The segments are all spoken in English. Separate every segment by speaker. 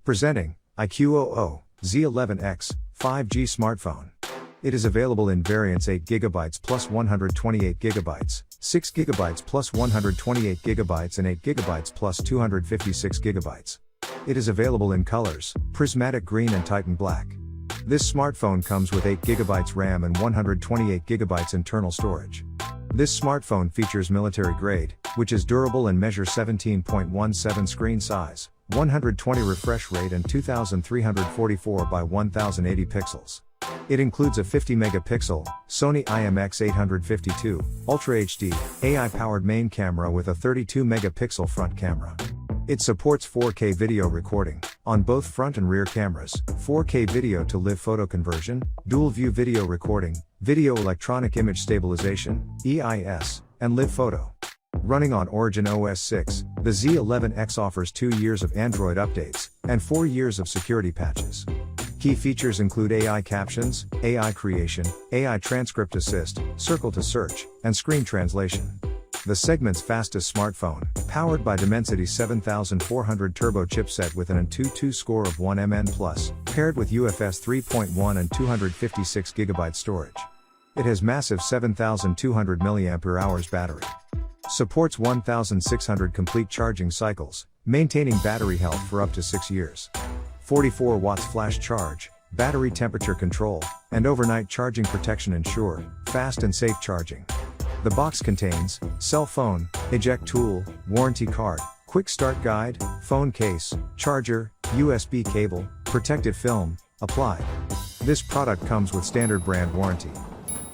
Speaker 1: Presenting, iQOO Z11x 5G smartphone. It is available in variants 8GB plus 128GB, 6GB plus 128GB and 8GB plus 256GB. It is available in colors, Prismatic Green and Titan Black. This smartphone comes with 8GB RAM and 128GB internal storage. This smartphone features military grade, which is durable and measures 17.17 screen size, 120 refresh rate and 2344 by 1080 pixels. It includes a 50 megapixel Sony IMX852 Ultra HD AI-powered main camera with a 32 megapixel front camera. It supports 4K video recording on both front and rear cameras, 4K video to live photo conversion, dual view video recording, video electronic image stabilization (EIS), and live photo. Running on OriginOS 6, the Z11x offers 2 years of Android updates and 4 years of security patches. Key features include AI captions, AI creation, AI transcript assist, circle to search, and screen translation. The segment's fastest smartphone, powered by Dimensity 7400 turbo chipset with an Antutu score of 1mn+, paired with UFS 3.1 and 256GB storage. It has massive 7200 mAh battery. Supports 1600 complete charging cycles, maintaining battery health for up to 6 years. 44 watts flash charge, battery temperature control, and overnight charging protection ensure fast and safe charging. The box contains cell phone, eject tool, warranty card, quick start guide, phone case, charger, USB cable, protective film, applied. This product comes with standard brand warranty.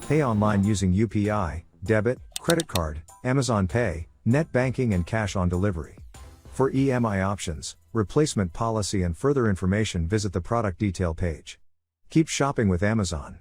Speaker 1: Pay online using UPI, debit, credit card, Amazon Pay, net banking and cash on delivery. For EMI options, replacement policy and further information visit the product detail page. Keep shopping with Amazon.